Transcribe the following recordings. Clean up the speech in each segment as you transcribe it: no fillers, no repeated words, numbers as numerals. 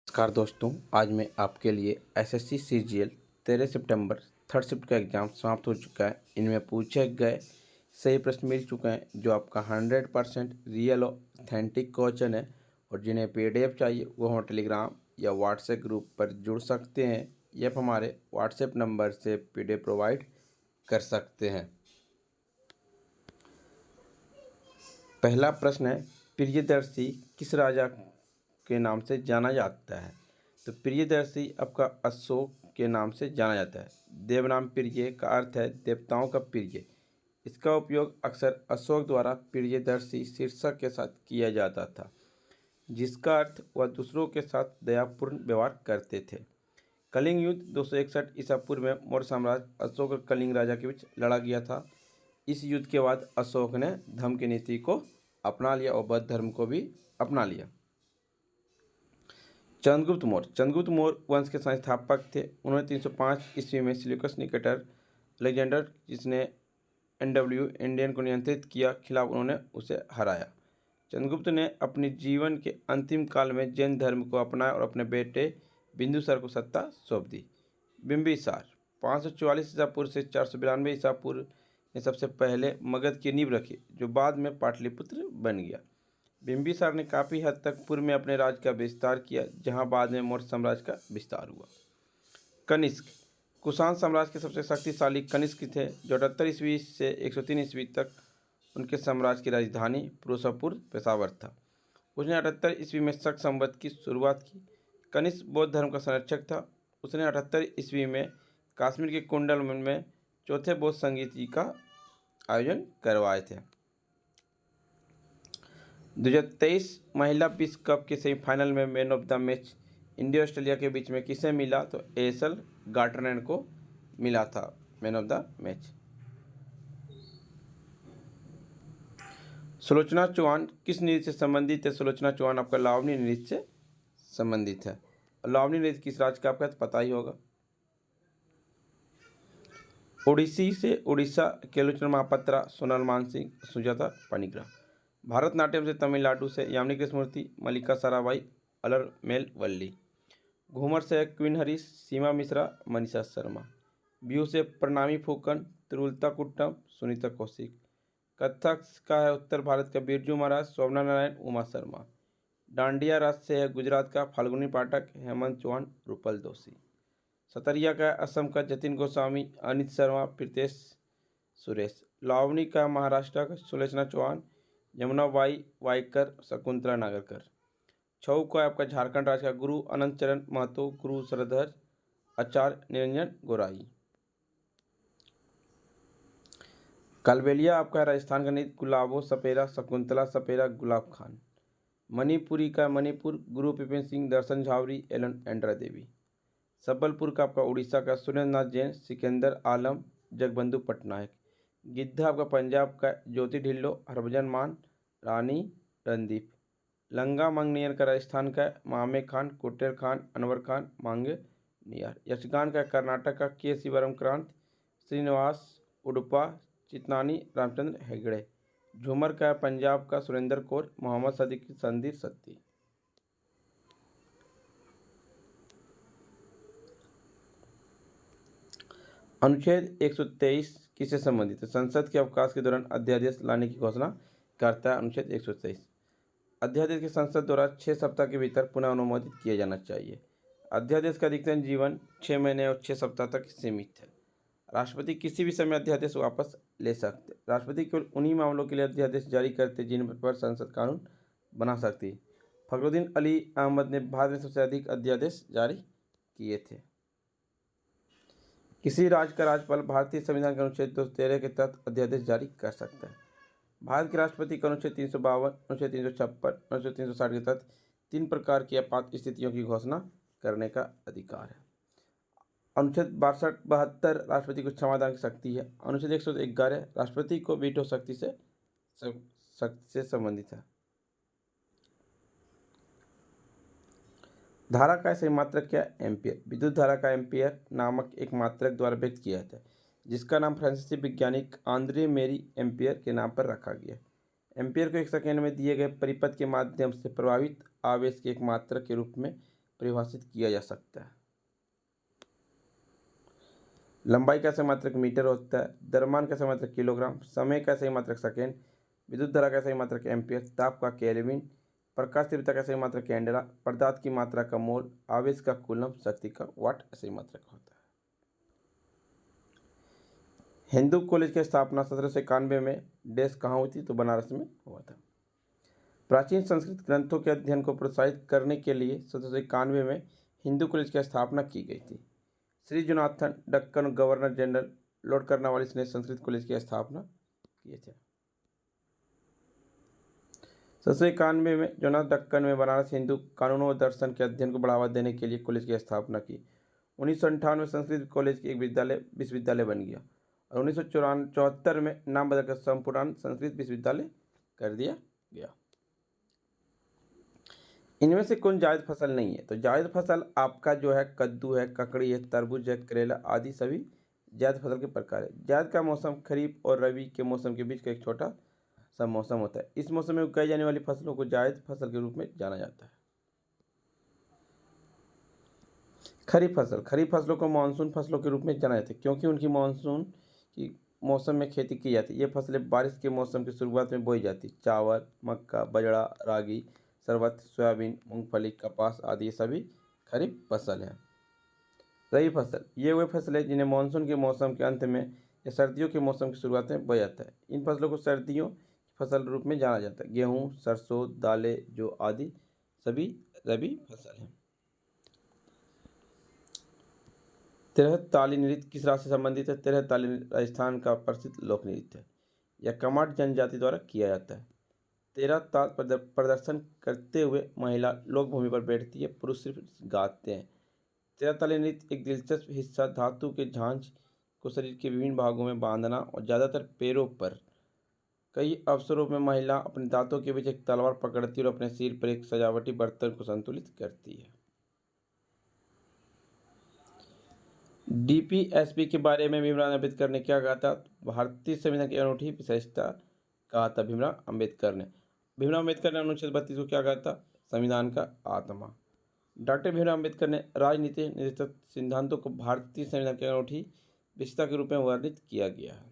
नमस्कार दोस्तों, आज मैं आपके लिए एसएससी सीजीएल 13 सितंबर थर्ड शिफ्ट का एग्ज़ाम समाप्त हो चुका है। इनमें पूछे गए सही प्रश्न मिल चुके हैं जो आपका 100% रियल और ऑथेंटिक क्वेश्चन है। और जिन्हें पीडीएफ चाहिए वो हम टेलीग्राम या व्हाट्सएप ग्रुप पर जुड़ सकते हैं या हमारे व्हाट्सएप नंबर से पीडीएफ प्रोवाइड कर सकते हैं। पहला प्रश्न है, प्रियदर्शी किस राजा के नाम से जाना जाता है? तो प्रियदर्शी आपका अशोक के नाम से जाना जाता है। देवनाम प्रिय का अर्थ है देवताओं का प्रिय। इसका उपयोग अक्सर अशोक द्वारा प्रियदर्शी शीर्षक के साथ किया जाता था, जिसका अर्थ वह दूसरों के साथ दयापूर्ण व्यवहार करते थे। कलिंग युद्ध 261 ईसा पूर्व में मौर्य साम्राज्य अशोक और कलिंग राजा के बीच लड़ा गया था। इस युद्ध के बाद अशोक ने धर्म की नीति को अपना लिया और बौद्ध धर्म को भी अपना लिया। चंद्रगुप्त मौर्य वंश के संस्थापक थे। उन्होंने 305 ईस्वी में सिल्यूकस निकेटर अलेक्जेंडर, जिसने इंडियन को नियंत्रित किया, खिलाफ उन्होंने उसे हराया। चंद्रगुप्त ने अपने जीवन के अंतिम काल में जैन धर्म को अपनाया और अपने बेटे बिंदुसार को सत्ता सौंप दी। बिंबिसार 544 ईसा पूर्व से 492 ईसा पूर्व ने सबसे पहले मगध की नींव रखी, जो बाद में पाटलिपुत्र बन गया। बिंबिसार ने काफ़ी हद तक पूर्व में अपने राज्य का विस्तार किया, जहां बाद में मौर्य साम्राज्य का विस्तार हुआ। कनिष्क कुषाण साम्राज्य के सबसे शक्तिशाली कनिष्क थे, जो 78 ईस्वी से 103 ईस्वी तक उनके साम्राज्य की राजधानी फिरोजपुर पेशावर था। उसने 78 ईस्वी में शक संवत की शुरुआत की। कनिष्क बौद्ध धर्म का संरक्षक था। उसने 78 ईस्वी में कश्मीर के कुंडल में चौथे बौद्ध संगीत जी का आयोजन करवाए थे। 2023 महिला विश्व कप के सेमीफाइनल में man of the match India Australia के बीच में किसे मिला? तो एसल गार्टनर को मिला था man of the match. Sulochana Chauhan किस नृत्य से संबंधित है? सुलोचना चौहान आपका लावनी नृत्य से संबंधित है। लावनी नृत्य किस राज्य का आपका पता ही होगा। ओडिसी से उड़ीसा केलुचरण महापात्रा, सोनल मानसिंह, सुजाता पाणिग्राह। भारतनाट्यम से तमिलनाडु से यामिनी कृष्णमूर्ति, मल्लिका साराभाई, अलरमेल वल्ली। घूमर से क्वीन हरीश, सीमा मिश्रा, मनीषा शर्मा। बिहू से प्रणामी फूकन, त्रिलता कुट्टम, सुनीता कौशिक। कथक का है उत्तर भारत का बिरजू महाराज, शोभना नारायण, उमा शर्मा। डांडिया राज से है गुजरात का फाल्गुनी पाठक, हेमंत चौहान, रूपल दोषी। सतरिया का असम का जतिन गोस्वामी, अनित शर्मा, प्रीतेश सुरेश। लावनी का महाराष्ट्र का सुलोचना चौहान, यमुना बाई वाइकर, शकुंतला नागरकर। छऊ का आपका झारखंड राज्य का गुरु अनंत चरण महतो, गुरु सरधर, आचार्य निरंजन गोराई। कालबेलिया आपका राजस्थान का नृत्य, गुलाबो सपेरा, शकुंतला सपेरा, गुलाब खान। मणिपुरी का मणिपुर, गुरु विपिन सिंह, दर्शन झावरी, एलन एंड्रा देवी। सबलपुर का आपका उड़ीसा का सुरेंद्र नाथ जैन, सिकंदर आलम, जगबंधु पटनायक। गिद्धा आपका पंजाब का ज्योति ढिल्लो, हरभजन मान, रानी रणदीप। लंगा मंगनियर का राजस्थान का मामे खान, कुटेर खान, अनवर खान, मांगे नियर। यक्षगान का कर्नाटक का के शिवरम क्रांत, श्रीनिवास उडुपा, चितनानी रामचंद्र हेगड़े। झूमर का पंजाब का सुरेंद्र कौर, मोहम्मद सदीक, संदीप सत्ती। अनुच्छेद 123 किससे संबंधित है? संसद के अवकाश के दौरान अध्यादेश लाने की घोषणा करता है अनुच्छेद 123। अध्यादेश के संसद द्वारा 6 सप्ताह के भीतर पुनः अनुमोदित किया जाना चाहिए। अध्यादेश का अधिकतम जीवन 6 महीने और 6 सप्ताह तक सीमित है। राष्ट्रपति किसी भी समय अध्यादेश वापस ले सकते। राष्ट्रपति केवल उन्हीं मामलों के लिए अध्यादेश जारी करते जिन पर संसद कानून बना सकती है। फखरुद्दीन अली अहमद ने भारत में सबसे अधिक अध्यादेश जारी किए थे। किसी राज्य का राज्यपाल भारतीय संविधान के अनुच्छेद 213 के तहत अध्यादेश जारी कर सकता है। भारत के राष्ट्रपति का अनुच्छेद 352, अनुच्छेद 356, अनुच्छेद 360 के तहत 3 प्रकार की आपात स्थितियों की घोषणा करने का अधिकार है। अनुच्छेद 62-72 राष्ट्रपति को क्षमादान की शक्ति है। अनुच्छेद 111 राष्ट्रपति को वीटो शक्ति से संबंधित है। धारा का सही मात्रक क्या है? एम्पियर। विद्युत धारा का एम्पियर नामक एक मात्रक द्वारा व्यक्त किया जाता है, जिसका नाम फ्रांसीसी वैज्ञानिक आंद्रे मेरी एम्पियर के नाम पर रखा गया। एम्पियर को 1 सेकेंड में दिए गए परिपथ के माध्यम से प्रवाहित आवेश के एक मात्रक के रूप में परिभाषित किया जा सकता है। लंबाई का सही मात्रक मीटर होता है, द्रव्यमान का सही मात्रक किलोग्राम, समय का सही मात्रक सेकेंड, विद्युत धारा का सही मात्रक एम्पियर, ताप का केल्विन, प्रकाश तीव्रता का सही मात्रक कैंडेला, पदार्थ की मात्रा का मोल, आवेश का कूलम, शक्ति का वाट सही मात्रक होता है। हिंदू कॉलेज की स्थापना 1791 में देश कहाँ हुई थी? तो बनारस में हुआ था। प्राचीन संस्कृत ग्रंथों के अध्ययन को प्रोत्साहित करने के लिए 1791 में हिंदू कॉलेज की स्थापना की गई थी। Shri Jonathan Deccan governor general Lord Cornwallis ने संस्कृत कॉलेज की स्थापना किए थे। 1791 में जोनाथन डक्कन में बनारस हिंदू कानूनों और दर्शन के अध्ययन को बढ़ावा देने के लिए कॉलेज की स्थापना की। 1958 में संस्कृत कॉलेज की एक विश्वविद्यालय बन गया और 1974 में नाम बदलकर संपूर्ण संस्कृत विश्वविद्यालय कर दिया गया। इनमें से कौन जायद फसल नहीं है? तो जायद फसल आपका जो है कद्दू है, ककड़ी है, तरबूज है, करेला आदि सभी जायद फसल के प्रकार है। जायद का मौसम खरीफ और रबी के मौसम के बीच का एक छोटा सा मौसम होता है। इस मौसम में उगाई जाने वाली फसलों को जायद फसल के रूप में जाना जाता है। खरीफ फसलों को मानसून फसलों के रूप में जाना जाता है क्योंकि उनकी मानसून की मौसम में खेती की जाती है। ये फसलें बारिश के मौसम की शुरुआत में बोई जाती। चावल, मक्का, बाजरा, रागी, सरबत, सोयाबीन, मूंगफली, कपास आदि ये सभी खरीफ फसल हैं। रबी फसल ये वे फसलें जिन्हें मानसून के मौसम के अंत में या सर्दियों के मौसम की शुरुआत में बोया जाता है। इन फसलों को सर्दियों की फसल रूप में जाना जाता है। गेहूँ, सरसों, दालें, जौ आदि सभी रबी फसल हैं। तेरह ताली नृत्य किस राज्य से संबंधित है? तेरह ताली राजस्थान का प्रसिद्ध लोक नृत्य है। यह कमाट जनजाति द्वारा किया जाता है। तेरह ताल प्रदर्शन करते हुए महिला लोक भूमि पर बैठती है, पुरुष सिर्फ गाते हैं। तेरह ताली नृत्य एक दिलचस्प हिस्सा धातु के झांझ को शरीर के विभिन्न भागों में बांधना और ज़्यादातर पैरों पर। कई अवसरों में महिला अपने दांतों के बीच एक तलवार पकड़ती है और अपने सिर पर एक सजावटी बर्तन को संतुलित करती है। डीपीएसपी के बारे में भीमराव अम्बेडकर ने क्या कहा था? भारतीय संविधान की अनूठी विशेषता कहा था भीमराव अम्बेडकर ने। भीमराव अम्बेडकर ने अनुच्छेद 32 को क्या कहा था? संविधान का आत्मा। डॉक्टर भीमराव अम्बेडकर ने राजनीति निर्देशक सिद्धांतों को भारतीय संविधान की अनूठी विशेषता के रूप में वर्णित किया गया है।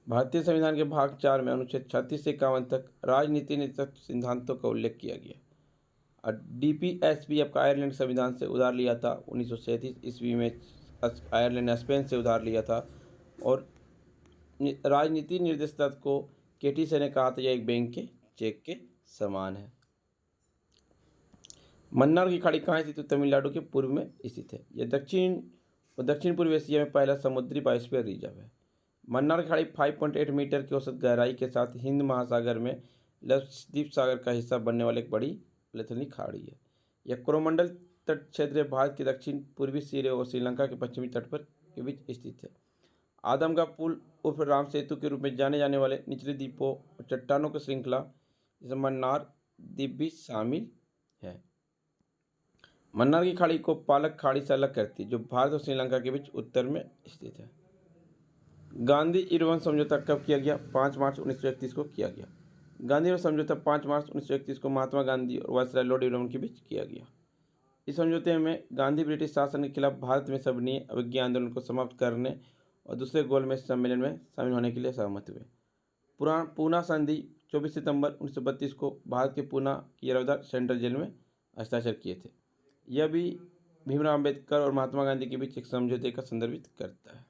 भारतीय संविधान के भाग 4 में अनुच्छेद 36 से 51 तक राजनीति निर्देशक सिद्धांतों का उल्लेख किया गया। और डीपीएसपी आपका आयरलैंड संविधान से उधार लिया था। 1937 ईस्वी में आयरलैंड ने स्पेन से उधार लिया था। और राजनीति निर्देशक को केटी से ने कहा था यह एक बैंक के चेक के समान है। मन्नार की खाड़ी कहाँ स्थित है? तमिलनाडु के पूर्व में स्थित है। यह दक्षिण पूर्व एशिया में पहला समुद्री बायोस्फीयर रिजर्व है। मन्नार की खाड़ी 5.8 मीटर की औसत गहराई के साथ हिंद महासागर में लक्षद्वीप सागर का हिस्सा बनने वाली एक बड़ी पलथली खाड़ी है। यह कोरोमंडल तट क्षेत्र भारत के दक्षिण पूर्वी सिरे और श्रीलंका के पश्चिमी तट पर के बीच स्थित है। आदम का पुल उर्फ राम सेतु के रूप में जाने जाने वाले निचले द्वीपों और चट्टानों की श्रृंखला जिसमें मन्नार द्वीप भी शामिल है। मन्नार की खाड़ी को पालक खाड़ी से अलग करती है जो भारत और श्रीलंका के बीच उत्तर में स्थित है। गांधी इरविन समझौता कब किया गया? 5 मार्च 1931 को किया गया। गांधी इरविन समझौता 5 मार्च 1931 को महात्मा गांधी और वायसराय लॉर्ड इरविन के बीच किया गया। इस समझौते में गांधी ब्रिटिश शासन के खिलाफ भारत में सविनय अवज्ञा आंदोलन को समाप्त करने और दूसरे गोलमेज सम्मेलन में शामिल होने के लिए सहमत हुए। पूना संधि 24 सितंबर 1932 को भारत के पूना की यरौदा सेंट्रल जेल में हस्ताक्षर किए थे। यह भी भीमराव अम्बेडकर और महात्मा गांधी के बीच एक समझौते का संदर्भित करता है।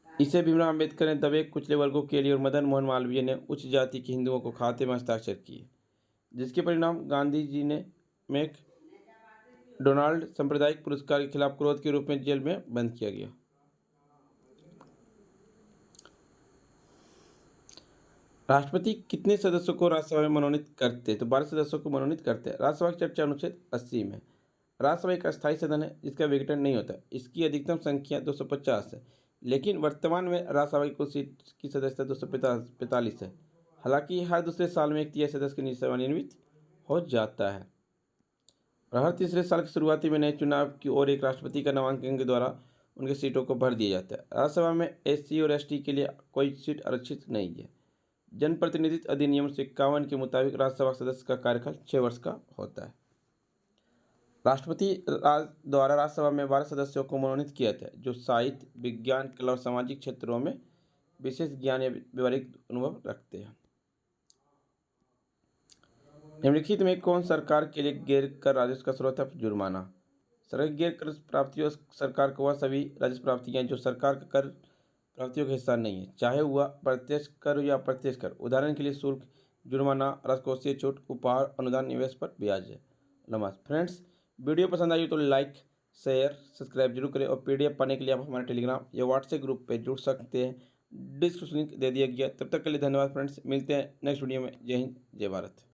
इसे भीमराव अम्बेडकर ने दबे कुचले वर्गों के लिए और मदन मोहन मालवीय ने उच्च जाति के हिंदुओं को खाते में हस्ताक्षर किए, जिसके परिणाम गांधी जी ने मैक डोनाल्ड सांप्रदायिक पुरस्कार के खिलाफ क्रोध के रूप में जेल में बंद किया गया। राष्ट्रपति कितने सदस्यों को राज्यसभा में मनोनीत करते हैं? तो 12 सदस्यों को मनोनीत करते हैं। राज्यसभा की चर्चा अनुच्छेद 80 में। राज्यसभा एक अस्थायी सदन है जिसका विघटन नहीं होता। इसकी अधिकतम संख्या 250 है, लेकिन वर्तमान में राज्यसभा की कुल सीट की सदस्यता 245 है। हालांकि हर दूसरे साल में एक तिहाई सदस्य की सेवानिवृत्त हो जाता है और हर तीसरे साल की शुरुआती में नए चुनाव की ओर एक राष्ट्रपति का नामांकन के द्वारा उनकी सीटों को भर दिया जाता है। राज्यसभा में SC और ST के लिए कोई सीट आरक्षित नहीं है। जनप्रतिनिधित्व अधिनियम 51 के मुताबिक राज्यसभा सदस्य का कार्यकाल 6 वर्ष का होता है। राष्ट्रपति द्वारा राज्यसभा में 12 सदस्यों को मनोनीत किया था जो साहित्य, विज्ञान, कला और सामाजिक क्षेत्रों में विशेष ज्ञान या व्यवहारिक अनुभव रखते हैं। निम्नलिखित में कौन सरकार के लिए गैर कर राजस्व का स्रोत है? जुर्माना। सरकार की गैर कर प्राप्तियों सरकार को वह सभी राजस्व प्राप्तियां जो सरकार का कर प्राप्तियों का हिस्सा नहीं है, चाहे वह प्रत्यक्ष कर या अप्रत्यक्ष कर। उदाहरण के लिए शुल्क, जुर्माना, राजकोषीय छूट, उपहार, अनुदान, निवेश पर ब्याज है। नमस्ते फ्रेंड्स, वीडियो पसंद आई तो लाइक, शेयर, सब्सक्राइब जरूर करें और पीडीएफ पाने के लिए आप हमारे टेलीग्राम या व्हाट्सएप ग्रुप पे जुड़ सकते हैं। डिस्क्रिप्शन लिंक दे दिया गया। तब तक के लिए धन्यवाद फ्रेंड्स, मिलते हैं नेक्स्ट वीडियो में। जय हिंद, जय भारत।